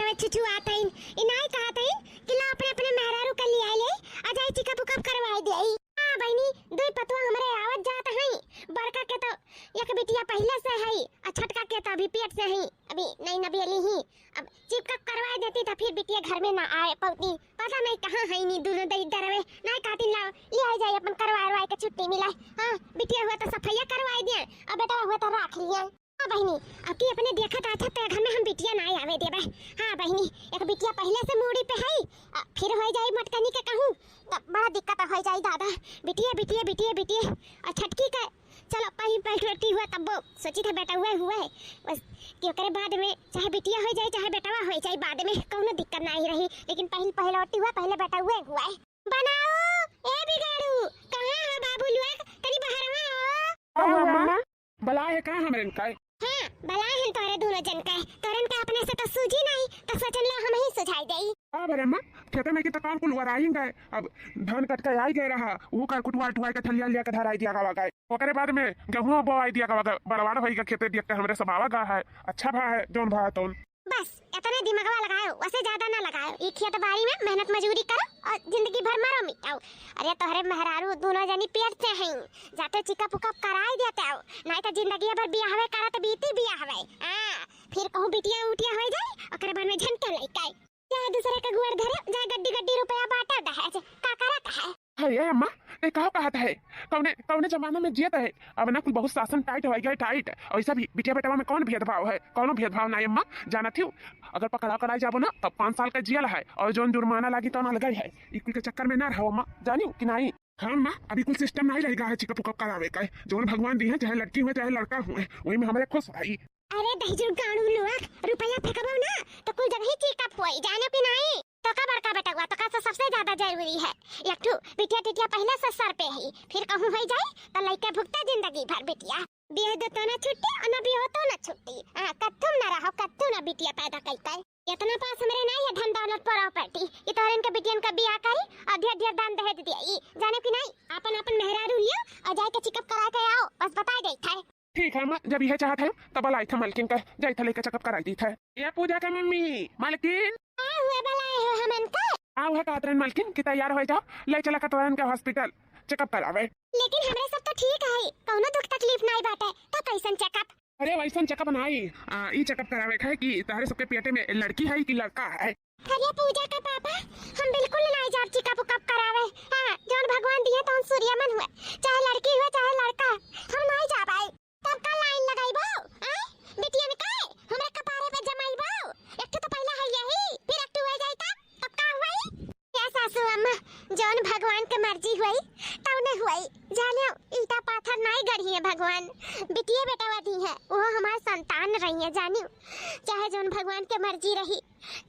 में छुछु आते हैं इनाई कहते हैं कि ला अपने अपने मेहरारू कर लिया ले आ जाई चिकअप उकअप करवाई दे। हां बहनी दुई पतवा हमरे आवत जात हैं। बड़का के तो एक बिटिया पहले से है और छटका के तो अभी पेट से है, अभी नहीं नबेली ही। अब चिकअप करवा देती तो फिर बिटिया घर में ना आए पौती, पता नहीं कहां है नी दोनों दई डरवे नहीं कहती लाओ ले आ जाए अपन करवाए के छुट्टी मिला। हां बिटिया हुआ तो सफाई करवाई दिए और बेटा हुआ तो रख लिया। हां बहनी आपकी अपने देखा था अच्छा तेरे घर में हम बिटिया ना आवे देबे। हां बहनी एक बिटिया पहले से मूड़ी पे है फिर हो जाए मटकनी के कहूं तो बड़ा दिक्कत हो जाए दादा। बिटिया बिटिया बिटिया बिटिया और छटकी का चलो पही पलटी हुआ तब सोची था बेटा हुआ है बस क्यों करे बाद में चाहे बिटिया हो जाए चाहे बेटा हो जाए बाद में कोनो दिक्कत नहीं रही, लेकिन पहलौटी हुआ पहले बेटा हुआ है। बनाओ ए बिगाड़ू कहां है बाबू लोग तनी बाहर आओ। मम्मा बला है का हमरे का? हां बला है तोरे दोनों जन का तोरन का अपने से तो सूझी नहीं तो सोचन ला हम ही सुझाई देई। हां बरे अम्मा खेत में की तो काम कुल वराई गए, अब धान कट के आई गए रहा वो का कुटवा टुवा के थलिया लिया के धराई दिया गवा गए ओकरे बाद में गेहूं बोआई दिया गवा बड़वाड़ होई के खेते देख के हमरे सबावा गा है अच्छा भा है जोन भा तोन। बस इतने दिमागवा लगाओ वैसे ज्यादा ना लगाओ। ये खेत बाड़ी में मेहनत मजदूरी करो और जिंदगी भर मरो मिटाओ। अरे तोहरे मेहरारू दोनों जनी पेट से हैं जाते चिकअप उकअप कराई देते हो नहीं तो जिंदगी भर बियाहवे करत बीती बियाहवे। हां फिर कहूं बिटिया उटिया हो जाए ओकरे बाद में झंटे लइकाई चाहे दूसरे के गुआर धरे जाए गड्डी गड्डी रुपया बांटा दहेज का करत है। अरे अम्मा ये कहा कहता है कौने कौने जमाना में जियत है अब ना कुल बहुत शासन टाइट हो गया टाइट ऐसा भी बिटिया बेटवा में कौन भेदभाव है? कोनो भेदभाव नहीं अम्मा जाना थी अगर पकड़ा कराई जाबो ना तब 5 साल का जेल है और जोन जुर्माना लागी तो ना लगा है इकुल के चक्कर में ना रहो अम्मा जानियो कि नहीं। हाँ माँ अभी कुछ सिस्टम नहीं रहेगा है चिकअप उकअप करावे का जोन भगवान दी है चाहे लड़की हुए चाहे लड़का हुए वही में हमारे खुश भाई। अरे दहिजुर गाणू लोग रुपया फेंकबो ना तो कुल जगह ही चेकअप होई जाने कि नहीं तो का बड़का बेटा हुआ तो का सबसे ज्यादा जरूरी है एक ठू बिटिया टिटिया पहले से सर पे ही फिर कहूं हो जाए तो लइका भुगता जिंदगी भर बिटिया बियाह दो तो ना छुट्टी और ना बियाह तो ना छुट्टी। हां कत्तुम ना रहो कत्तु ना बिटिया पैदा कइतै इतना पास हमरे नहीं है धन दौलत प्रॉपर्टी ये तोरन के बिटियन का बियाह करी और ढेर ढेर दान दहेज दिया जाने कि नहीं अपन अपन मेहरारू लियो और जाके चेकअप करा के आओ बस बता देई था। ठीक है अम्मा जब यह चाहत है तब लाई था मलकिन का जाई था लेके चेकअप कराई दी था। ये पूजा का मम्मी मलकिन हुए बलाए हो हमन का आओ है कातरन मलकिन की तैयार हो जाओ ले चला कतरन के हॉस्पिटल चेकअप करावे। लेकिन हमरे सब तो ठीक है कोनो दुख तकलीफ नहीं बाटे तो कैसन चेकअप? अरे वैसा चेकअप नहीं ई चेकअप करावे है कि तारे सबके पेटे में लड़की है कि लड़का है। अरे पूजा का पापा हम बिल्कुल नहीं जाब चिकअप उकअप करावे। हां जोन भगवान दिए तो सूर्यमन हुए चाहे लड़की हुए चाहे लड़का हम नहीं जाब आई तब का लाइन लगाइबो हां बिटिया में का हमरे कपारे पे जमाइबो एक तो पहला है यही फिर एक हो जाए तब का हुई क्या सासू अम्मा जोन भगवान के मर्जी हुई तौने हुई जानियो ईटा पाथर नहीं गढ़ी है भगवान बिटिया बेटा वादी है वो हमार संतान रही है जानियो चाहे जोन भगवान के मर्जी रही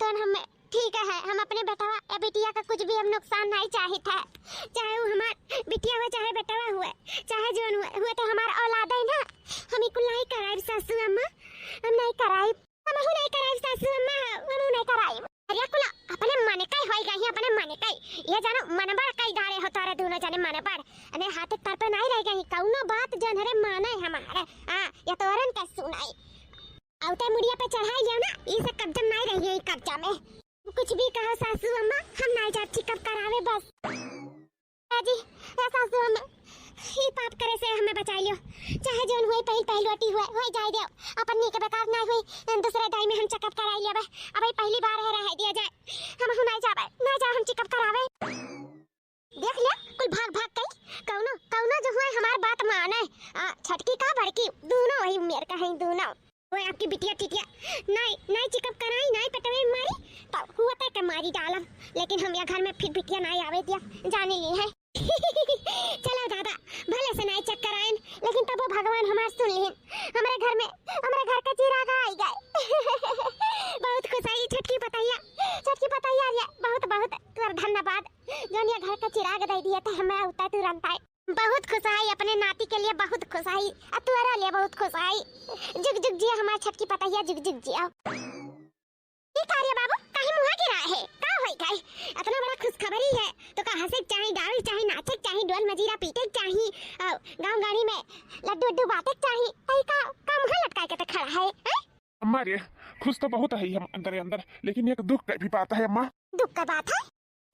तो हम ठीक है हम अपने बेटा या बिटिया का कुछ भी हम नुकसान नहीं चाहता है चाहे वो हमार बिटिया हुआ चाहे बेटा हुआ चाहे जोन हुआ तो हमार औलाद है ना हम इकुल नहीं कराई सासू अम्मा हम नहीं कराई हम नहीं कराई सासू अम्मा हम नहीं कराई। अरे कुल अपने मन का होई गई अपने मन का ये जानो मनबड़ कई डारे हो तारे दोनों जाने मनबड़ अने हाथ तर पे नहीं रह गई कौनो बात जन हरे माने हमारे। हां या तोरन का सुनाई औते मुड़िया पे चढ़ाई लियो ना ई से कब्जा नहीं रही है कब्जा में कुछ भी कहो सासू अम्मा हम नहीं जा चिकअप करावे बस जी या सासू अम्मा ही पाप करे से हमें बचा लियो चाहे जोन हुई पहलवटी हुए होई जाए दे अपन नी के बेकार ना हुई दूसरे दाई में हम चेकअप कराई लेबे अब पहली बार है रह दिया जाए हम नहीं जाबे ना जा हम चेकअप करावे देख ले कुल भाग भाग कई कौनो कौनो जो हुए हमार बात माने छटकी का बड़की दोनों वही उम्र का है दोनों वो आपकी बिटिया टिटिया नहीं नहीं चेकअप कराई नहीं पटवे मारी तो हुआ तक के मारी डालम लेकिन हम यहाँ घर में फिर बिटिया नहीं आवे दिया जाने ली है चलो दादा भले से नहीं चेक कराएं लेकिन तब वो भगवान हमार सुन लेन हमारे घर का चिराग आई गए बहुत खुश आई छटकी पतैया ये बहुत बहुत कर धन्यवाद जोन ये घर का चिराग दे दिया था हमें उतना तुरंत आई बहुत खुश आई अपने नाती के लिए बहुत खुश आई अतुरा लिए बहुत खुश आई जुग जुग जिया हमार छटकी पतैया जुग जुग जिया। ये कार्य बाबू काहे मुहा गिरा है का होई गई इतना बड़ा खुशखबरी है तो का हंसे चाहे गावे चाहे नाचे चाहे ढोल मजीरा पीटे चाहे गांव गाड़ी में लड्डू बातें चाहे तई का मुहा लटका के खड़ा है। अम्मा रे खुश तो बहुत है हम अंदर ही अंदर, लेकिन एक दुख की भी बात है अम्मा। दुख की बात है?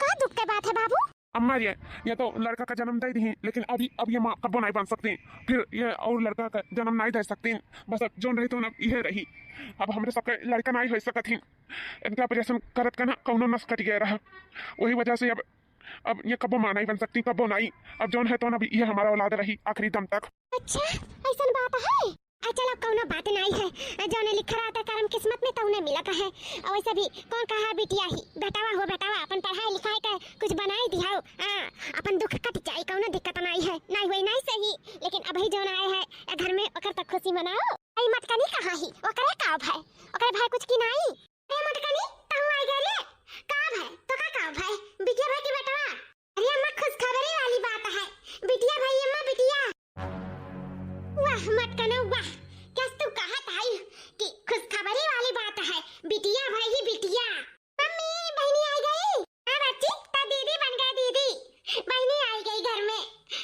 क्या दुख की बात है बाबू? अम्मा ये तो लड़का का जन्म दे दी, लेकिन अब ये माँ कब्बो नहीं बन सकती, फिर ये और लड़का का जन्म नहीं दे सकती। बस अब जोन रही तो अब ये रही, अब हमरे सबके लड़का नहीं हो सकत ही। इनका ऑपरेशन करत का ना कौनो नस कट गया रहा, वही वजह से अब ये कब्बो माँ नहीं बन सकती, कब्बो नहीं। अब जोन है तो अब ये हमारा औलाद रही आखिरी दम तक। अच्छा ऐसा बात है? चलो कौनो बात नहीं है, जो ने लिखा रहता कर्म किस्मत में तो उन्हें मिला है। और वैसे भी कौन कहा बिटिया ही बेटावा हो, बेटावा अपन पढ़ाई लिखाई का कुछ बनाई दिया अपन दुख कट जाए, कौनो दिक्कत नहीं है। नहीं हुई नहीं सही, लेकिन अभी जो आए है घर में ओकर तक खुशी मनाओ। आई मटकनी कहां ही ओकरे का भाई, ओकरे भाई कुछ की नहीं। ए मटकनी तू आई गले का भाई तो का भाई बिटिया भाई की बेटावा। अरे अम्मा खुश खबरी वाली बात है, बिटिया भाई अम्मा बिटिया। वाह मटकनो वाह, क्या तू कहा था कि खुशखबरी वाली बात है, बिटिया भाई ही बिटिया। मम्मी बहनी आई गई? हाँ बच्ची तो दीदी बन गई, दीदी बहनी आई गई घर में,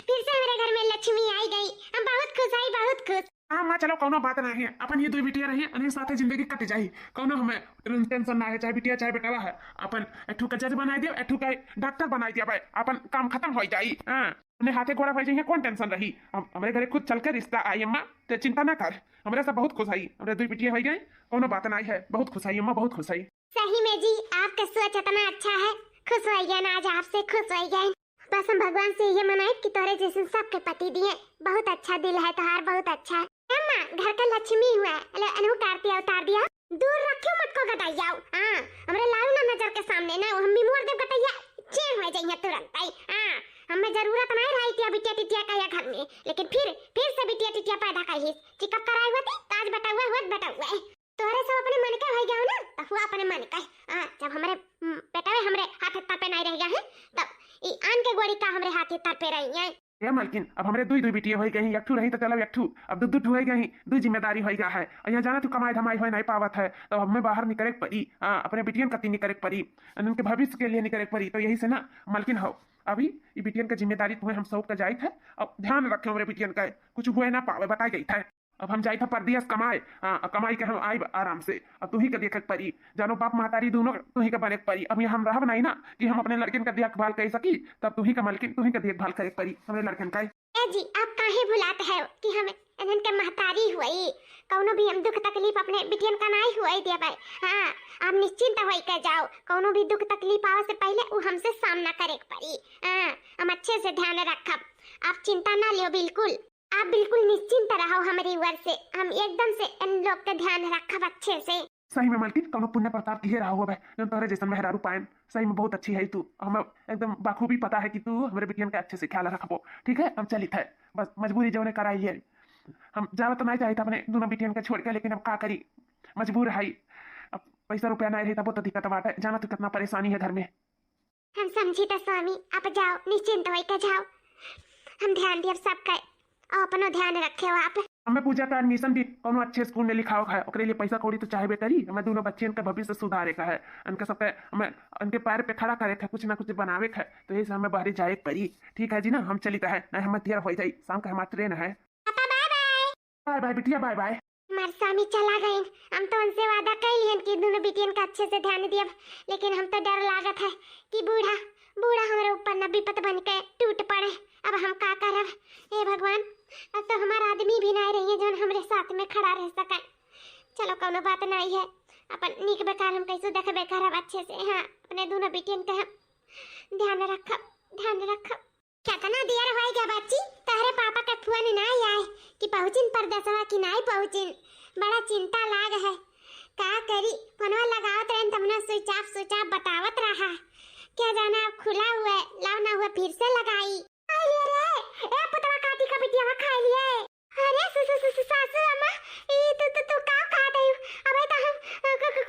फिर से मेरे घर में लक्ष्मी आई गई। हम बहुत खुश आई, बहुत खुश। हाँ माँ चलो कौनो बात नहीं है, अपन ये दो बिटिया रही अने साथे जिंदगी कट जाई, कौनो हमें टेंशन ना है, चाहे बिटिया चाहे बेटावा है। अपन एठू का जज बनाई दियो, एठू का डॉक्टर बनाई दिया भाई, अपन काम खत्म हो जाई। हां अपने हाथे घोड़ा भाई जी कौन टेंशन रही। हमारे घरे खुद चल के रिश्ता आई अम्मा, तो चिंता ना कर, हमरे सब बहुत खुश आई, हमरे दो बिटिया हो गई, कौनो बात नहीं है, बहुत खुश आई अम्मा, बहुत खुश आई। सही में जी आपका सोच इतना अच्छा है, खुश हो गए ना आज आपसे, खुश हो गए। बस हम भगवान से ये मनाए कि तोरे जैसे सबके पति दिए, बहुत अच्छा दिल है तोहार, बहुत अच्छा है। अम्मा घर का लक्ष्मी हुआ अनु कार्तिया उतार दिया, दूर रखियो मत को गटाइयाओ। हां हमरे लाऊ ना नजर के सामने ना हम भी मोर देव गटाइया चेन हो जाइए तुरंत आई। हां हमें जरूरत नहीं रही थी बिटिया टिटिया का या घर में, लेकिन फिर से बिटिया टिटिया पैदा करी, चिकअप कराई हुई थी, आज बेटा हुआ तोरे सब अपने मन के हो गया ना, तो हुआ अपने मन का। हां जब हमरे बेटा हमरे हाथ पे नहीं रह गया है, तब ई आन के गोड़ी का हमरे हाथ पे रही है। ए मालकिन अब हमरे दुई बिटिया हो गई, एकठू रही तो चलो एकठू, अब दू हो गई, दू जिम्मेदारी हो गया है। यहाँ जाना तू कमाई धमाई हो नहीं पावत है, तो हमें बाहर निकले पड़ी, अपने बिटियन कती निकले पड़ी, उनके भविष्य के लिए निकले पड़ी। तो यही से ना मालकिन हो अभी ये बिटियन का जिम्मेदारी तुम्हें हम सब का जाई थे, अब ध्यान रखे हमारे बिटियन का कुछ हुए ना पावे बताई गई था। अब हम जाई था परदेश कमाए, कमाई के हम आई आराम से, अब तू ही का देख पड़ी, जानो बाप महतारी दोनों तू ही का बने पड़ी। अब हम रह नहीं ना कि हम अपने लड़किन का देखभाल कर सकी, तब तू ही का मालकिन तू ही का देखभाल करे पड़ी हमारे लड़कन का। जी आप काहे भुलाते हैं कि हमें इनन के महतारी हुई, कौनो भी हम दुख तकलीफ अपने बिटियन का नहीं हुई दिया भाई। हां आप निश्चिंत होई के जाओ, कौनो भी दुख तकलीफ आवे से पहले वो हमसे सामना करे पड़ी। हां हम अच्छे से ध्यान रखब, आप चिंता ना लियो, बिल्कुल आप बिल्कुल निश्चिंत रहो हमारी ओर से, हम एकदम से इन लोग का ध्यान रखब अच्छे से। सही में मालकिन कौनो पुण्य प्रताप किए रहा हुआ है, जो तोरे जैसन मेहरारू पाएन, सही में बहुत अच्छी है तू, हमें एकदम बाखूबी पता है कि तू हमारे बिटियन का अच्छे से ख्याल रखबो। ठीक है हम चलित है, बस मजबूरी जो ने कराई है, हम जावे तो नहीं चाहिए था अपने दोनों बिटियन के छोड़ के, लेकिन अब का करी मजबूर है। अब पैसा रुपया नहीं रही तब तो दिक्कत बात है, जाना तो कितना परेशानी है घर में। हम समझी तो स्वामी, आप जाओ निश्चिंत होई के जाओ, हम ध्यान दिए सबका और अपनो ध्यान रखे हो आप। हमें पूजा का एडमिशन भी कोनो अच्छे स्कूल में लिखाओ है, ओकरे लिए पैसा कौड़ी तो चाहबे करी, हमें दोनों बच्चे का भविष्य सुधारे का है, उनके सबके हमें उनके पैर पे खड़ा करे है, कुछ ना कुछ बनावे है, तो यही से हमें बाहर जाए पड़ी। ठीक है जी ना हम चलित है, नहीं हम देर हो जाई, शाम का हमारा ट्रेन है। पापा बाय बाय। बाय बाय बिटिया बाय बाय। हमारे स्वामी चला गए, हम तो उनसे वादा कर लिए कि दोनों बिटियन का अच्छे से ध्यान दिया, लेकिन हम तो डर लागत है कि बूढ़ा हमारे ऊपर न विपत बन के टूट पड़े। अब हम का करब, हे भगवान अब तो हमारा आदमी भी नहीं रही है जो हमारे साथ में खड़ा रह सके। चलो कोनो बात नहीं है, अपन नीक बेकार हम कैसे देखबे करब अच्छे से। हाँ अपने दोनों बिटियन का ध्यान रखब। कितना देर हो गया बच्ची, तारे पापा का फोन नहीं आए कि पहुंचिन परदेसवा कि नहीं पहुंचिन, बड़ा चिंता लाग है। का करी फोनवा लगावत रहे तमना स्विच ऑफ बतावत रहा, क्या जाना अब खुला हुआ है, लाव ना हुआ फिर से लगाई। अरे रे ए पुतवा काटी का बिटिया खा लिए। अरे सासू अम्मा ये तो का खा दे, अबे तो हम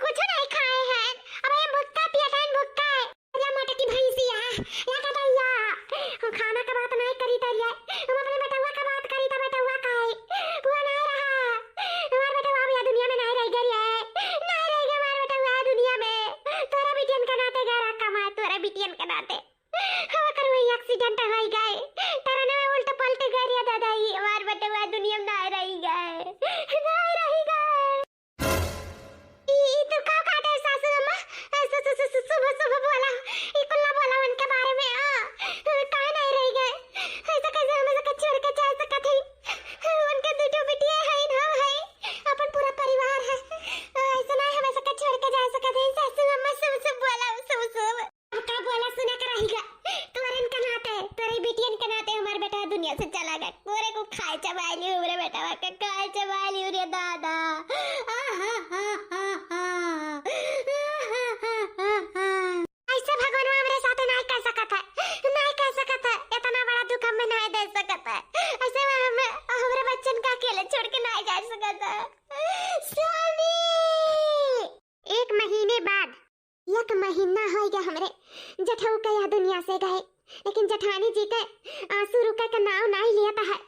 कुछ नहीं खाए हैं, अबे भुक्का पियटन भुक्का है। अरे मोटे की भैंसिया या का दैया हम खाना का बात नहीं करी तरिया, हम अपने बेटवा का बात करी त बेटवा खाए बुआ नहीं रहा, हमार बेटवा भी दुनिया में नहीं रह गई है, नहीं रह गया हमार बेटवा दुनिया में। तोरा बिटियन का नाते गरा कमा, तोरा बिटियन का नाते हवा कर वही एक्सीडेंट हो गए, तेरा ना उल्ट पलट गई रे दादा, ये हमार बेटवा दुनिया में नहीं रह गए, नहीं रह गए। 1 महीना हो गया हमरे जठऊ के यह दुनिया से गए, लेकिन जठानी जी के आंसू रुके का नाव नहीं लिया है।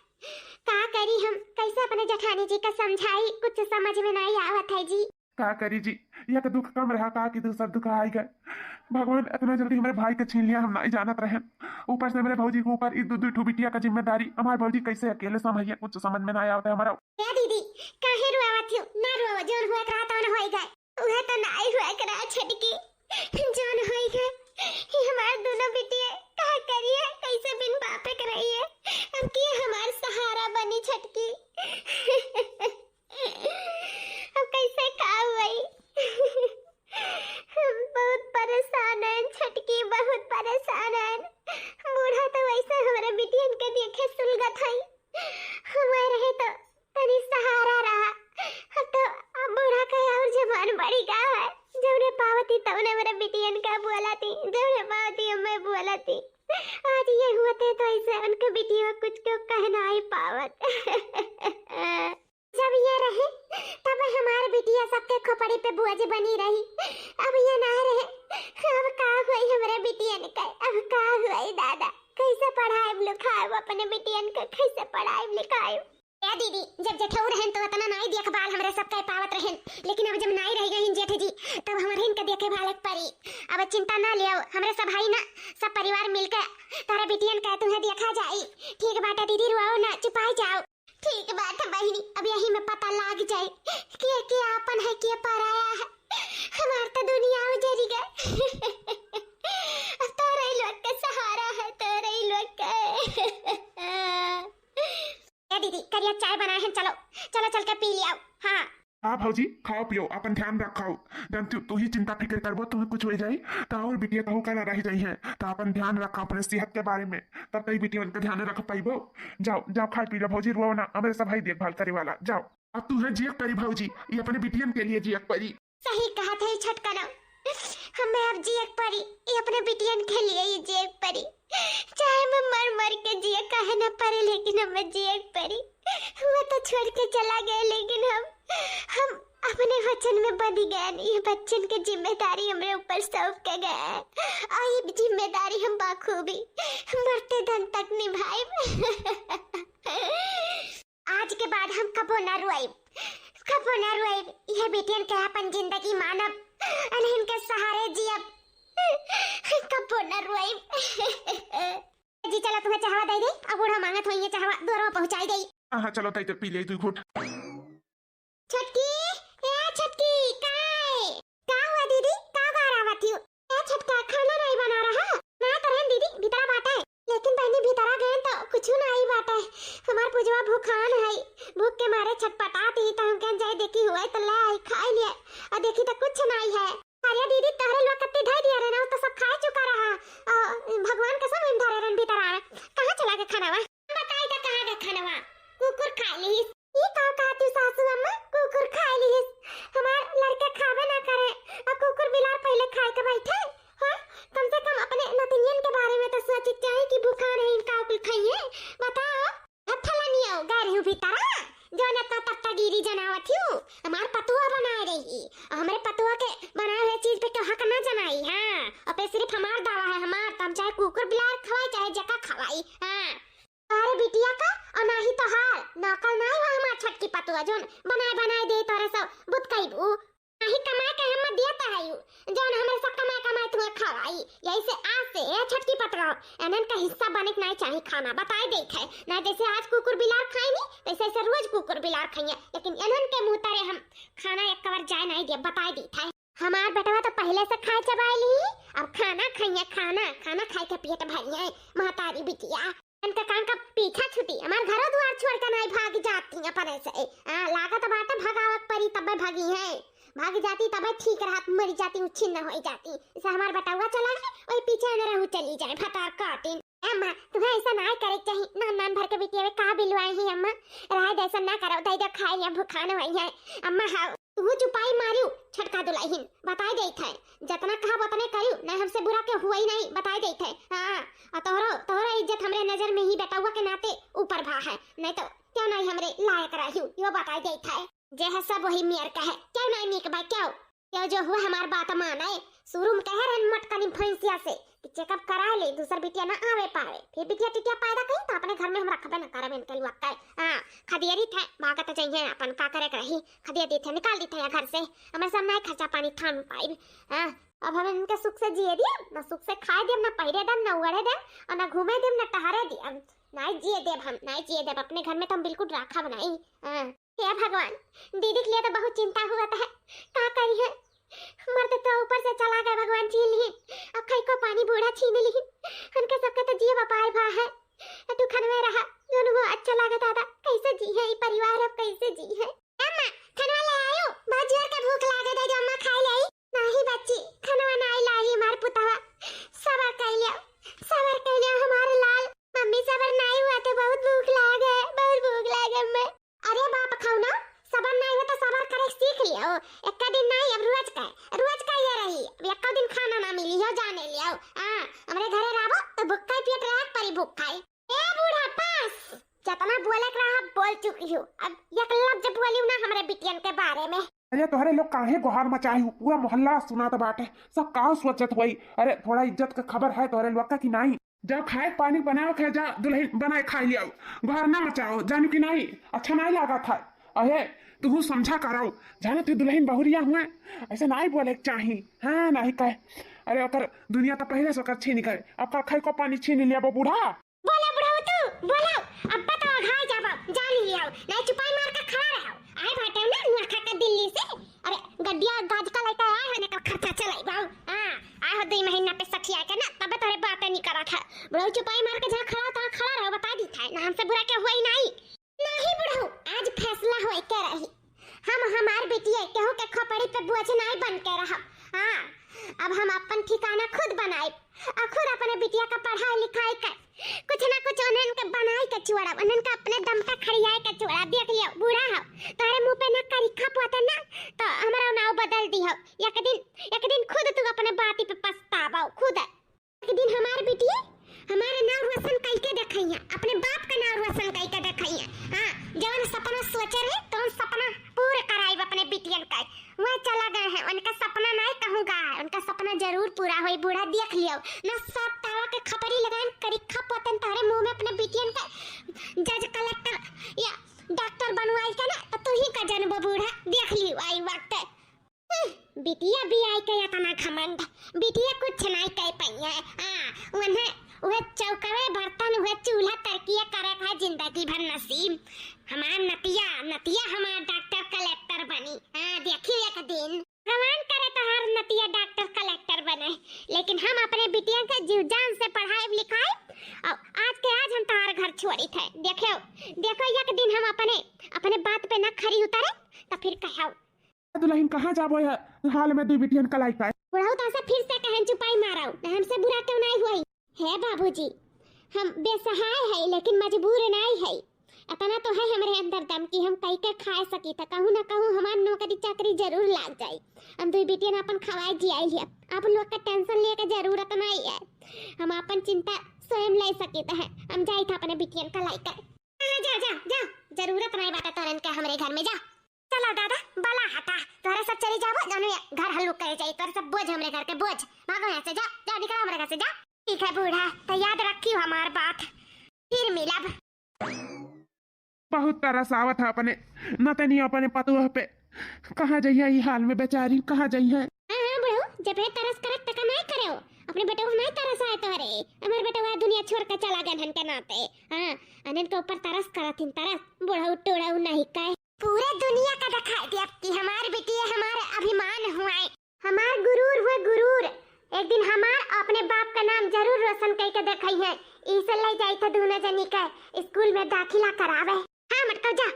का करी हम, कैसे अपने जठानी जी का समझाई, कुछ समझ में नहीं आवत है जी। का करी जी, यह दुख कम रहा का कि दूसरा दुख आई गए। भगवान इतना जल्दी हमारे भाई के छीन लिया, हम नहीं जानत रहे। ऊपर से मेरे भौजी के ऊपर इस दू बिटिया का जिम्मेदारी। हमारे भौजी कैसे अकेले संभालिए, कुछ समझ में नहीं आवता हमारा। ए दीदी काहे रुआवत हो, ना रुआव, जोन हुआ करा तो न होई गए, उहे तो नहीं हुआ करा छटकी, जोन होई गए। ये हमार दोनों बिटिया का करिए, कैसे बिन बापे कराइए, अब की हमार सहारा बनी छटकी। अब कैसे का हुई, हम बहुत परेशान हैं छटकी, बहुत परेशान हैं। बूढ़ा तो वैसे हमारे बिटियन के देखे सुलगत है, हमारे रहे तो तनी सहारा रहा। अब तो अब बूढ़ा का और जवान बड़ी का है, जौने पावती तौने मेरे बिटियन का बोलाती, जौने पावती मैं बोलाती। आज ये होते तो ऐसे उनके बिटिया कुछ को कहना ही पावत। जब ये रहे तब हमारे बिटिया सबके खोपड़ी पे बोझ बनी रही, अब ये ना रहे, अब का हुई हमारे बिटियन का, अब का हुई दादा, कैसे पढ़ाए लिखाए अपने बिटियन को, कैसे पढ़ाए लिखाए। ए दीदी जब जेठऊ रहन तो इतना नहीं देखभाल हमरे सबके पावत रहन, लेकिन अब जब नहीं रह गई जेठ जी तब हमारे इनके देखभाल पड़ी। अब चिंता ना लियो, हमरे सब भाई ना सब परिवार मिलकर तारे बिटियन का तुम्हें देखा जाई। ठीक बात दीदी, रुआओ ना, चुपाई जाओ। ठीक बात है बहनी, अब यही में पता लग जाए कि आपन है कि पराया है। हमार तो दुनिया उजड़ी गई, अब तोरे लोग के सहारा है, तोरे लोग के। ए दीदी करिया चाय बनाए हैं, चलो चलो चल के पी लियाओ। हाँ हाँ भौजी, खाओ पियो, अपन ध्यान रखाओ। जब तू ही चिंता फिक्र करबो, तुम्हें कुछ हो जाए तो और बिटिया कहू कर रह जाई है, तो अपन ध्यान रखा अपने सेहत के बारे में, तब तक बिटिया का ध्यान रख पाइबो। जाओ जाओ खा पी लो भौजी, रुओ ना, हमारे सब भाई देखभाल करे वाला। जाओ अब तू है जियक परी भौजी, ये अपने बिटियन के लिए जियक परी। सही कहा था छटका ना, हमें अब जियक परी, ये अपने बिटियन के लिए ही जियक परी, चाहे मैं मर मर के जिया कहे ना परे, लेकिन हमें जियक परी। वो तो छोड़ के चला गया, लेकिन हम अपने वचन में बंध गए। ये बच्चन की जिम्मेदारी हमारे ऊपर सौंप के गए, और ये जिम्मेदारी हम बाखूबी मरते दम तक निभाए। आज के बाद हम कबो ना रुआई, कबो ना रुआई। यह बेटियन के अपन जिंदगी मानब, अनहिन के सहारे जियब, कबो ना रुआई। जी चलो तुम्हें चाहवा दे दे, अब बूढ़ा मांगत होइए चाहवा दोरो पहुंचाई दे। हाँ चलो तई तो पी ले तू घुट। छटकी ए छटकी, का हुआ दीदी, का करावत हो? ए छटका खाना नहीं बना रहा ना तरहन दीदी, भीतरा बाटा है, लेकिन बहनी भीतरा गए तो कुछ नहीं बाटा है। हमार पूजवा भूखान है, भूख के मारे छटपटाती, तो हम कह जाए देखी हुआ तो ले आई खा लिया, और देखी तो कुछ नहीं है। अरे दीदी तहरे लोग कत्ते धै दिया रे ना, तो सब खा चुका रहा, भगवान कसम इन धरे रन भीतर आवे। कहां चला के खानावा बताई, तो कहां के खानावा कुकुर खा ली। ये का कहती सासू अम्मा, कुकुर खा ली, हमार लड़के खावे ना करे, और कुकुर बिलार पहले खाए के बैठे। हां कम से कम अपने नतिनियन के बारे में तो सोचित चाहिए कि भूखा नहीं इनका कुल खाइए। बताओ हथला नहीं आओ गारी भीतरा, जो न तत्ता गिरी जनावत हूं, हमार पतुआ बना रही, हमारे पतुआ के बनाए हुए चीज पे तो हक ना जनाई। हां और पे सिर्फ हमार दावा है, हमार तम चाहे कुकुर बिलार खवाई चाहे जका खवाई। हां अरे बिटिया का और नाही तो हाल नकल नहीं हुआ, हमार छटकी पतुआ जोन बनाए दे तोरे सब बुत कइबू, नाही कमा के हम देता है यू, जोन हमरे सब कमा तुम्हें खवाई। यही से आज से ए छटकी पतुआ एनन का हिस्सा बने के नहीं चाहिए खाना, बताई देत है ना। जैसे आज कुकुर बिलार खाई नहीं, वैसे ऐसे रोज कुकुर बिलार खाइए, लेकिन एनन के मुंह तरे हम खाना एक कवर जाए नहीं दे, बताई देत है। हमार बेटवा तो पहले से खाए चबाई ली, अब खाना खाइए, खाना खाए के पेट भरिए। महतारी बिटिया इनका कान का पीछा छुटी, हमार घरों द्वार छोड़ कर नहीं भाग जाती अपने से। लागत बात भगावत परी तब भागी है, भाग जाती तब ठीक रहत, मर जाती छिन्न हो जाती। इसे हमार बताऊआ चला गए, वही पीछे न रहू चली जाए फटार काटिन। अम्मा तुम्हें ऐसा ना करे चाहिए, नान भर के बिटिया का बिलवाई है अम्मा, राय ऐसा ना करो, दई दे खाए या भूखान होई है। अम्मा हाँ तू चुपाई मारियो, छटका दुलाहिन बताई देत है, जतना कहा उतने करियो, नहीं हमसे बुरा के हुआ ही नहीं, बताई देत है। हां तोहरा इज्जत हमरे नजर में ही बेटा हुआ के नाते ऊपर भा है, नहीं तो क्यों नहीं हमरे लायक रहियो, यो बताई देत है। जे है सब वही मेयर का है, क्यों नहीं नीक भाई, क्यों जो हुआ हमार बात माने, शुरू में कह रहे मटकनी भैंसिया से कि चेकअप करा ले, दूसर बिटिया ना आवे पावे, फिर बिटिया टिटिया पैदा कहीं तो अपने घर में हम रखबे ना करबे इनके लुआ का। हां खदियरी थे भागत चाहिए अपन का करे रही, खदिया दी थे निकाल दी थे घर से, हमारे सब नहीं खर्चा पानी थान पाई। हां अब हम इनके सुख से जिए दिए ना, सुख से खाए देम ना, पहिरे देम ना, उड़े देम और ना घूमे देम ना, टहरे दिए नहीं जिए देव, हम नहीं जिए देव अपने घर में तो हम बिल्कुल राखा बनाई। हां हे भगवान, दीदी के लिए तो बहुत चिंता हुआ है, का करी है मरते तो ऊपर से चला गया भगवान छीन ली, अब कहीं को पानी बूढ़ा छीन ली, उनके सबके तो जिए बपाए भा है, तू खनवे रहा जो वो अच्छा लगा दादा, कैसे जी है ये परिवार, अब कैसे जी है। अम्मा खनवा ले आयो, बहुत जोर के भूख लागे दे जो अम्मा खाई ले। नहीं बच्ची खनवा नहीं लाई, मार पुतवा सबर कर लिया, सबर कर लिया हमारे लाल, मम्मी सबर नहीं हुआ तो बहुत भूख लागे, बहुत भूख लागे मैं। अरे बाप खाओ ना, सबर नहीं हुआ तो सबर करे सीख लियो, एक दिन नहीं अब रोज का ये रही, अब एक दिन खाना ना मिली हो जाने लियो। हां हमरे घरे राबो तो भूखा पेट रह परी भूखा है। ए बूढ़ा पास जितना बोले रहा बोल चुकी हूं, अब एक लफ्ज बोलियो ना हमरे बिटियन के बारे में। अरे तोहरे लोग काहे गुहार मचाई हूँ, पूरा मोहल्ला सुनात बाटे, सब का सोचत हुई। अरे थोड़ा इज्जत का खबर है तोहरे लोग का कि नहीं, जा खाए पानी बनाओ, खा जा दुल्हन बनाए खा लिया, गुहार ना मचाओ, जानो कि नहीं अच्छा नहीं लगा था। अहे तू समझा कराओ, जाने तू दुल्हन बहुरिया हुए, ऐसे नहीं बोले चाहिए। हाँ नहीं कहे, अरे अगर दुनिया तो पहले से छीन गए, अब खाई को पानी छीन लिया वो बूढ़ा। बोला बुढ़ाओ तू बोला, अब बता घाय जाबो जान लियो, नहीं चुपाई मार के खड़ा रहो, आए बाटे ना नुआ खा के दिल्ली से, अरे गड्डिया गाज का लेके आए होने का खर्चा चलाई बाऊ। हां आए हो 2 महीना पे सखी आके ना, तब तोरे बातें नहीं करा था, बुढ़ाओ चुपाई मार के जहां खड़ा था खड़ा रहो, बता दी था ना, हमसे बुरा क्या हुआ ही नहीं। नहीं बुढ़ाओ आज फैसला होई के रही, हम हमार बेटिया केहू के खपड़ी पे बोझ नहीं बन के रहा। हां अब हम अपन ठिकाना खुद बनाए और खुद अपने बिटिया का पढ़ाई लिखाई कर कुछ ना कुछ उन्हन के बनाई के चुड़ा, उन्हन का अपने दम पे खड़ियाए के चुड़ा। देख लियो बूढ़ा हो तारे मुंह पे ना करिखा पोता ना तो हमारा नाव बदल दी हो, एक दिन खुद तू अपने बाती पे पछतावा खुद, एक दिन हमार बिटिया हमारे नाव रोशन करके दिखाइया, अपने बाप का नाव रोशन करके दिखाइया। हां जवन सपना सोचे रहे तो सपना पूरा कराई अपने बिटियन का, वह चला गए हैं, उनका सपना नहीं कहूंगा, उनका सपना जरूर पूरा होई। बूढ़ा देख लियो ना, सब तावा के खपरी लगान करिखा पोतन तारे मुंह में अपने बिटियन का जज कलेक्टर या डॉक्टर बनवाई के ना, तो तू ही का जनबो बूढ़ा देख लियो आई वक्त। बिटिया भी आई के इतना घमंड, बिटिया कुछ नहीं कह पाई है। हां उन्हें वह चौकवे बर्तन वह चूल्हा तरकिया करे है जिंदगी भर नसीब, हमार नतिया हमार डॉक्टर कलेक्टर बनी। हां देखिए एक दिन भगवान करे तो हर नतिया डॉक्टर कलेक्टर बने, लेकिन हम अपने बिटिया के जीव जान से पढ़ाई लिखाई और आज के आज हम तार घर छोड़ी थे। देखो एक दिन हम अपने बात पे न खरी उतरे तो फिर कहो दुल्हन कहाँ जाबो है हाल में 2 बिटियन कलाई का बुढ़ाऊ तो फिर से कहन चुपाई माराओ, हमसे बुरा क्यों नहीं हुई है बाबूजी, हम बेसहाय है लेकिन मजबूर नहीं है, इतना तो है हमारे अंदर दम कि हम कहीं के खा सकी था, कहूँ ना कहूँ हमार नौकरी चाकरी जरूर लग जाए, हम 2 बिटियन अपन खवाई जियाई लिया, आप लोग का टेंशन लिए के जरूरत नहीं है, हम अपन चिंता स्वयं ले सकी है, हम जाई था अपने बिटियन का लाई कर। जा जरूरत नहीं बात तोरन के हमरे घर में जा, चला दादा बला हटा तोरे सब चली जाओ, जानो घर हल्लू करे चाहिए, तोरे सब बोझ हमरे घर के बोझ, भागो यहाँ से, जा निकल हमरे घर से जा। ठीक है बूढ़ा तो याद रखियो हमार बात, फिर मिलब। बहुत तरस आवत है अपने नतनी अपने पतुह पे, कहाँ जाइए ये हाल में बेचारी, कहाँ जाइए। हां बुढ़ऊ जब है तरस करत तक नहीं करो, अपने बेटे को नहीं तरस आए तोरे, हमार बेटा वो दुनिया छोड़ के चला गए हन के नाते। हां अनन के ऊपर तरस करथिन, तरस बुढ़ऊ टोड़ऊ नहीं कहे, पूरे दुनिया का दिखाई दे कि हमार बेटी हमारा अभिमान हुआ, हमार गुरूर हुए गुरूर, एक दिन हमार अपने बाप का नाम जरूर रोशन करके दिखाई है। इसे ले जाई था दोनों जनी का स्कूल में दाखिला करावे। हां मटका जा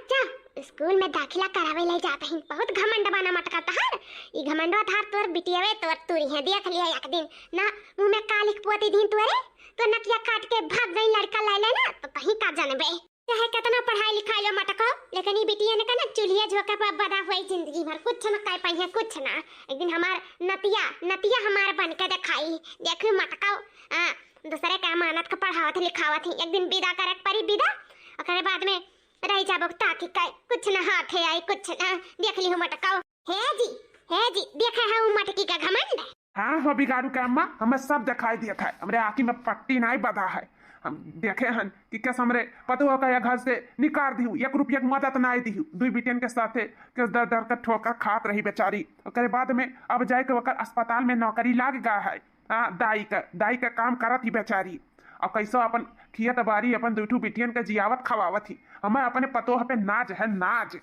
स्कूल में दाखिला करावे ले जाता है, बहुत घमंड बना मटका तहर, ई घमंडवा थार तोर बिटियावे तोर तुरी है, देख लिया एक दिन ना मुंह में कालिक पोती दिन तोरे तो नकिया काट के भाग गई लड़का ले लेना तो कहीं का जानबे, चाहे कितना पढ़ाई लिखाई लो मटका, लेकिन ई बिटिया ने कहना चूल्हिया झोंका पर बड़ा हुई जिंदगी भर कुछ न कह पाई है, कुछ ना। एक दिन हमार नतिया हमार बन के दिखाई, देखो मटका दूसरे का अमानत का पढ़ावत लिखावत, एक दिन विदा करक परी विदा, ओकरे बाद में रह जाबो ताकि काय कुछ ना हाथ है आई कुछ ना, देख ली हो मटका। हे जी देखे है उ मटकी का घमंड। हाँ हाँ हो बिगाड़ू के अम्मा, हमें सब दिखाई दिया था, हमरे आँखी में पट्टी नहीं बधा है। हम देखे हन कि कैसे हमरे पतुआ का या घर से निकाल दी 1 रुपया की मदद नहीं दी, 2 बिटियन के साथे के दर दर का ठोकर खात रही बेचारी। ओकरे बाद में अब जाए के वकर अस्पताल में नौकरी लाग गया है। हाँ दाई का काम करत ही बेचारी। और कैसो अपन खियत बारी अपन 2 बिटियन के जियावत खवावत ही। हमें अपने पतोह पे नाज है नाज,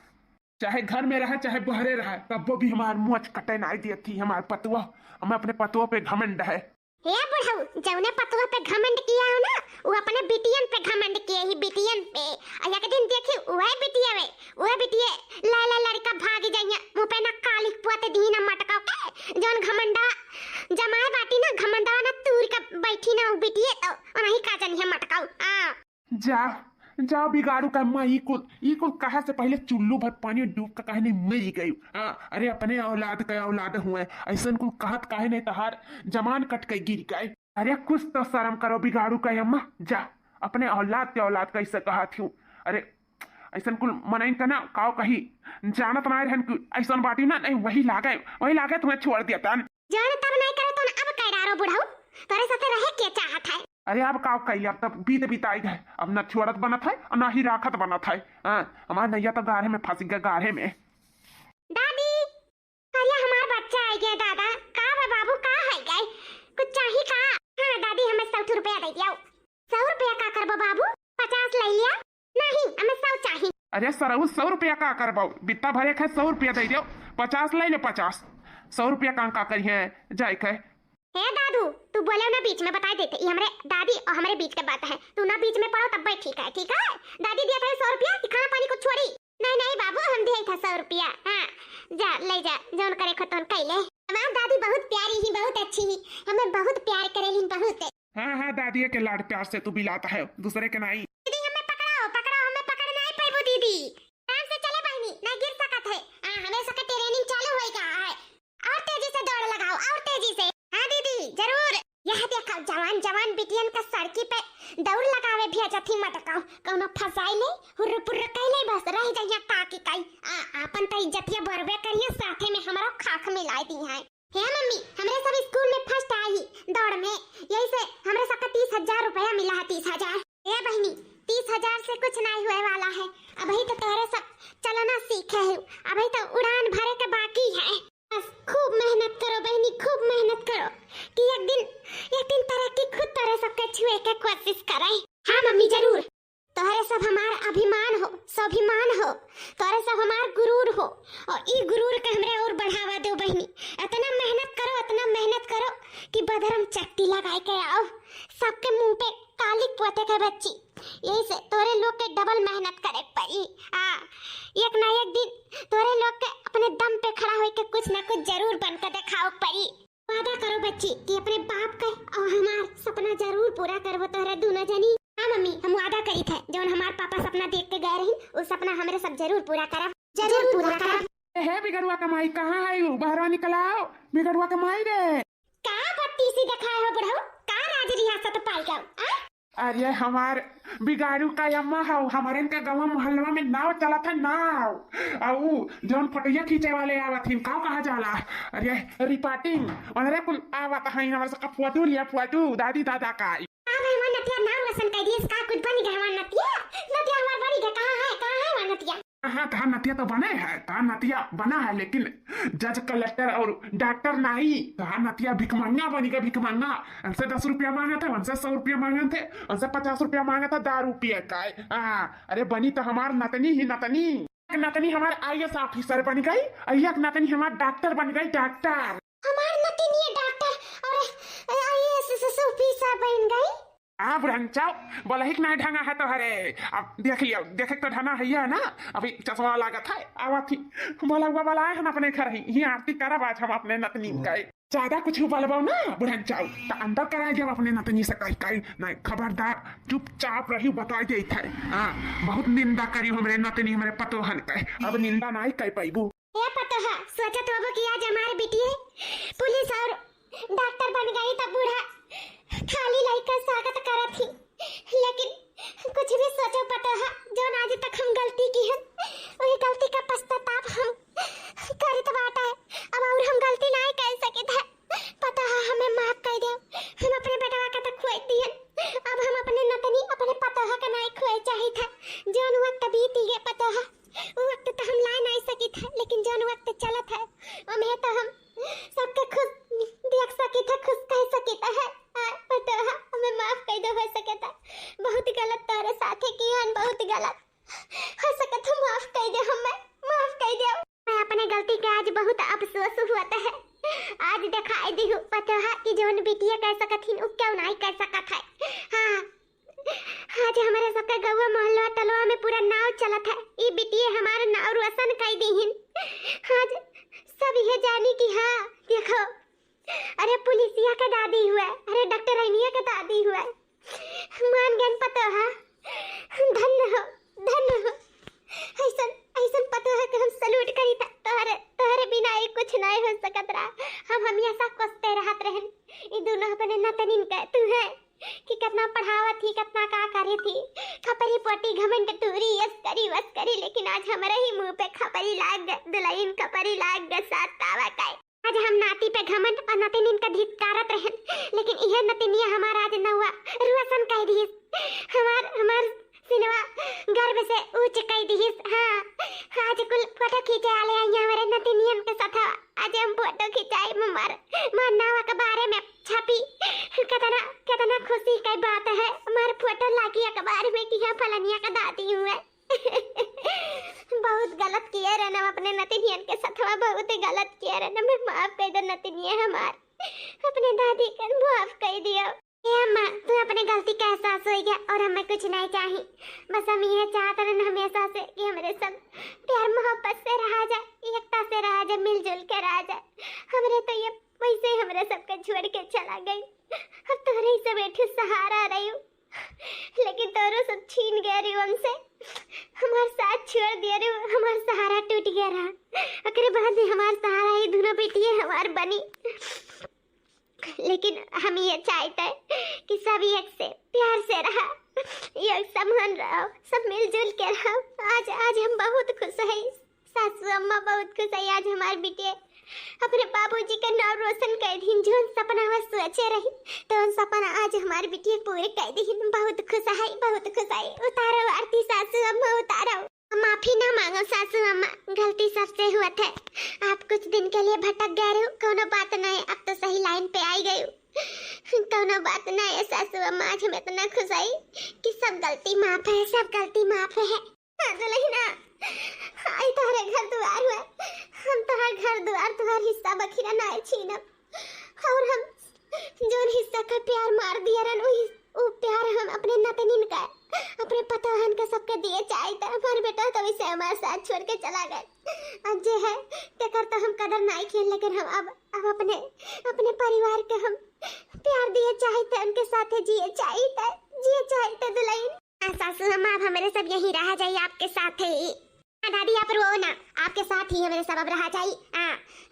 चाहे घर में रहे चाहे बहरे रहे, तब वो भी हमारे मुँह कटे नहीं दिए थी हमारे पतुआ। हमें अपने पतुआ पे घमंड है। हे बुढ़ऊ, जौने पतुआ पे घमंड किया हो ना, वो अपने बिटियन पे घमंड किए ही, बिटियन पे। और एक दिन देखी वह बिटिया लाला लड़का भाग जाइया मुंह पे ना काली पुआते दी ना मटकाओ के, जौन घमंडा जमाए बाटी ना, घमंडा ना तूर का बैठी ना बिटिए तो नहीं का जानी है मटकाओ। जा जाओ बिगाड़ू का अम्मा, ई कुल कहा से पहले चुल्लू भर पानी डूब का कहे नहीं मर गई। अरे अपने औलाद के औलाद हुए ऐसा कुल कहत काहे नहीं तहार जमान कट के गिर गए। अरे कुछ तो शर्म करो बिगाड़ू का अम्मा, जा अपने औलाद के औलाद कैसे कहा थी। अरे ऐसा कुल मनाइन का ना काओ कही जानत ना रहन ऐसा बाटी ना, नहीं वही लागे तुम्हें छोड़ दिया तन। जान तब नहीं करे तो अब कह डारो बुढ़ऊ, तोरे साथे रहे के चाहत है। अरे अब का कैले, अब तब बीताई गए, अब न छोड़त बनत है और न ही राखत बनत है। हमारे नैया तो गाढ़े में फंस गया, गाढ़े में। दादी, अरे हमार बच्चा आ गया दादा, का बे बाबू का है गए, कुछ चाहिए का? हाँ दादी, हमें 100 रुपया दे दियो। 100 रुपया का करबो बाबू? 50 ले लिया? नहीं, हमें 100 चाहिए। अरे सरऊ 100 रुपया का करबो? बित्ता भरे है 100 रुपया दे दियो, 50 ले लो 50। 100 रुपया का करिए जाए के। हे दादू, तू बोले ना बीच में बता देते, ये हमारे दादी और हमारे बीच का बात है, तू ना बीच में पढ़ो तब भाई ठीक है, ठीक है? दादी दिया था 100 रुपया, खाना पानी को छोड़ी। नहीं बाबू, हम दिया था 100 रुपया। हाँ जा ले जा, जौन करे खतौन कैले। हमारी दादी बहुत प्यारी ही, बहुत अच्छी ही, हमें बहुत प्यार करेली बहुत। हाँ दादी के लाड प्यार से तू बिलाता है, दूसरे के नहीं। दीदी हमें पकड़ो, हमें पकड़ नहीं पाइबो दीदी। आराम से चले बहनी, ना गिर सकत है। हमें सका ट्रेनिंग चालू होएगा है, और तेजी से दौड़ लगाओ, और तेजी से। हाँ दीदी जरूर। यह देखो जवान बिटियन का सड़की पे दौड़ लगावे भी जथी मटकाओ, कौनो फसाई ले हुर्र पुर्र कैले बस रह जाइया ताकि काई आपन त इज्जतिया बरबे करिए, साथे में हमारा खाख मिलाई दी है। हे मम्मी, हमरे सब स्कूल में फर्स्ट आई दौड़ में, यही से हमरे सबका 30,000 रुपया मिला है। 30,000? ए बहनी, 30,000 से कुछ नहीं होए वाला है, अभी तो तोरे सब चलना सीखे है, अभी तो उड़ान भरे के बाकी है। बस खूब मेहनत करो बहनी, खूब मेहनत करो कि एक दिन तरक्की खुद तोरे सबके छुए के कोशिश करे। हाँ मम्मी जरूर, तोरे सब हमार अभिमान हो, स्वाभिमान हो, तोरे सब हमार गुरूर हो, और ई गुरूर के हमरे और बढ़ावा दो बहनी। इतना मेहनत करो कि बदरम चट्टी लगाए के आओ, सबके मुंह पे काली पोते के बच्ची। यही से तोरे लोग के डबल मेहनत करे पड़ी। एक ना एक दिन तोरे लोग के अपने दम पे खड़ा होके कुछ ना कुछ जरूर बनकर दिखाओ पड़ी। वादा करो बच्ची कि अपने बाप का और हमार सपना जरूर पूरा करबो तोरे दोनों जनी। हाँ मम्मी, हम वादा करी थे, जौन हमार पापा सपना देख के गए रही, उस सपना हमरे सब जरूर पूरा करब, जरूर पूरा करब। है बिगड़ुआ कमाई कहाँ है? बाहर निकलाओ बिगड़ुआ कमाई रे। का बत्ती सी दिखाए हो बुढ़ऊ, का राज रियासत पाई गौ? अरे हमार बिगाड़ू का अम्मा है, हमारे इनका गाँव मोहल्ला में नाव चला था, नाव आऊ जौन फोटोया खींचे वाले आवत हिन, का कहा जाला? अरे रिपोर्टिंग अरे कुल आवत है हमारे सबका फोटो लिया, फोटो दादी दादा का। नतिया नाम रोशन कर दिए, इसका कुछ बन गया नतिया हमार बड़ी का कहाँ है नतिया? हाँ तार नतिया तो बने है, तार नतिया बना है, लेकिन जज कलेक्टर और डॉक्टर नहीं। तार नतिया भिकमंगा बनेगा, भिकमंगा। हमसे 10 रुपया मांगे थे, हमसे 100 रुपया मांगे थे, हमसे 50 रुपया मांगा था दारू पिए का। अरे बनी तो हमार नतनी ही नतनी हमार IAS ऑफिसर बन गई, एक नतनी हमार डॉक्टर बन गई, डॉक्टर। हमार नतनी डॉक्टर और IAS ऑफिसर बन गई। बुढ़ंचाओ बोला ही नहीं ढंगा है तो हरे। अब देखिए देखे तो ढना है ना, अभी चश्मा लागत है आवा थी बोला हुआ वाला है हम अपने घर ही आरती करब आज हम अपने नतनी का। ज्यादा कुछ बोलबो ना बुढ़ंचाओ तो अंदर कराए जब अपने नतनी से कहीं नहीं, खबरदार चुपचाप रही बता दे थे। बहुत निंदा करी हमरे नतनी हमारे पतोहन का, अब निंदा नहीं कर पाइबू। ये पतोहा सोचत होबो कि आज हमारे बेटी पुलिस और डॉक्टर बन गई, तब बूढ़ा थाली लाइकर स्वागत करत थी, लेकिन कुछ भी सोचो पतोहा, जो आज तक हम गलती की है वही गलती का पश्चाताप हम करत बाटा है। अब और हम गलती नहीं कर सके थे पतोहा, कहती हूँ पता है कि जोन बिटिया कह सकत हिन उ क्यों नहीं कह सकत है। हाँ आज हमारे सबका गौवा मोहल्ला टलवा में पूरा नाव चलत है, ई बिटिया हमारा नाव रोशन कर दी हिन। आज सब ये जानी कि हाँ देखो अरे पुलिसिया का दादी हुआ, अरे डॉक्टर अनिया का दादी हुआ, मान गन पता है। धन्य हो धन्य हो, ऐसा ऐसा पता है कि हम सलूट करी था तोहरे तोहरे बिना ये कुछ नहीं हो सकत रहा। हम हमेशा कोसते रहत रहन ई दोनों अपने नतनिन का तू है कि कितना पढ़ावत थी कितना का करे थी, खपरी पोटी घमंड टूरी यस करी, लेकिन आज हमारे ही मुंह पे खपरी लाग गए, दुल्हन खपरी लाग गए साथ तावा का। आज हम नाती पे घमंड और नतिनिन का धिक्कारत रहन, लेकिन यह नतिनिया हमारा आज नौवा रुआसन कह दी, हमार सिनवा गर्भ से ऊंच कह दी। हाँ आज कुल फोटो खींचे आले आई हमारे नतिनियन के साथ। आज हम फोटो खिंचाई मार नावा के बारे में छपी, कितना खुशी की बात है। हमारे फोटो लागी अखबार में कि यहाँ फलनिया का दादी हुआ। बहुत गलत किया रे ना अपने नतिनियन के साथ, बहुत गलत किया रे ना। मैं माफ कर दो नतिनिया हमार, अपने दादी का माफ कर दिया। अम्मा तू अपने गलती का एहसास हो गया और हमें कुछ नहीं चाहिए, बस हम ये चाहते हैं हमेशा से कि हमारे सब प्यार मोहब्बत से रहा जाए, एकता से रहा जाए, मिलजुल के रहा जाए। हमरे तो ये वैसे हमारे सबके छोड़ के चला गई, अब तोरे ही सब बैठे सहारा रही हूँ, लेकिन तोरो सब छीन गया रे हमसे, हमारे साथ छोड़ दिया रे, हमारा सहारा टूट गया रहा। अकरे बाद में हमारा सहारा ही दोनों बेटियां हमार बनी, लेकिन हम ये चाहते हैं कि सब एक से प्यार से रहा, एक समान रहो, सब मिलजुल के रहो। आज हम बहुत खुश हैं, सासू अम्मा बहुत खुश है। आज हमारे बेटे अपने बाबूजी का नाम रोशन कर दी, जो सपना वह सोचे रही तो उन सपना आज हमारे बेटे पूरे कर दी। बहुत खुश है, बहुत खुश है। उतारो आरती सासू अम्मा, उतारो। माफी ना मांगो सासू अम्मा, गलती सबसे हुआ था। आप कुछ दिन के लिए भटक गए हो, कोनो बात नहीं, अब तो सही लाइन पे आई गई हो। कोनो बात नहीं है सासू अम्मा, आज हम इतना खुश आई कि सब गलती माफ है, सब गलती माफ है। दुल्हना आई तुम्हारे घर द्वार हुआ, हम तुम्हारे घर द्वार तुम्हारा हिस्सा बखीरा नहीं छीनब, और हम जो हिस्सा का प्यार मार दिया रन वो प्यार हम अपने नतनिन का अपने पतोहन का सबके दिए चाहते। हमारे बेटा तो इसे हमारे साथ छोड़ के चला गया, अब जो है तेकर तो हम कदर नहीं किए, लेकिन हम अब अपने परिवार के हम प्यार दिए चाहते, उनके साथ जिए चाहते दुल्हन। सासू हम आप हमारे सब यही रहा जाइए आपके साथ ही। दादी आप रो ना, आपके साथ ही हमारे सब अब रहा जाइए।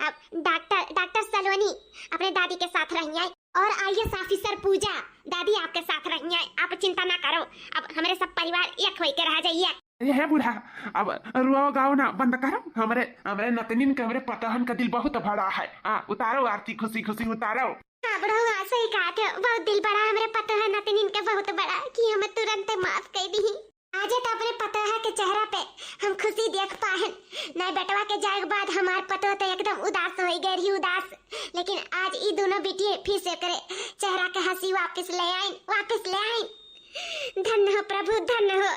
अब डॉक्टर सलोनी अपने दादी के साथ रहिए, और आईएएस ऑफिसर पूजा दादी आपके साथ रहिए। आप चिंता ना करो, अब हमारे सब परिवार एक होके रह जाइए। ये है बूढ़ा, अब रुआ गाओ ना बंद करो। हमारे नतनिन के हमारे पतहन का दिल बहुत बड़ा है। उतारो आरती, खुशी खुशी उतारो। हाँ बुढ़ा सही कहा था, बहुत दिल बड़ा हमारे पतहन नतनिन का बहुत बड़ा कि हमें तुरंत माफ कर दी। आज तो अपने पतोहा के चेहरा पे हम खुशी देख पाए, नहीं बेटवा के जाए के बाद हमार पतो तो एकदम उदास हो गई उदास, लेकिन आज ये दोनों बेटियां फिर से करे चेहरा के हंसी वापस ले आई। धन्य हो प्रभु, धन्य हो।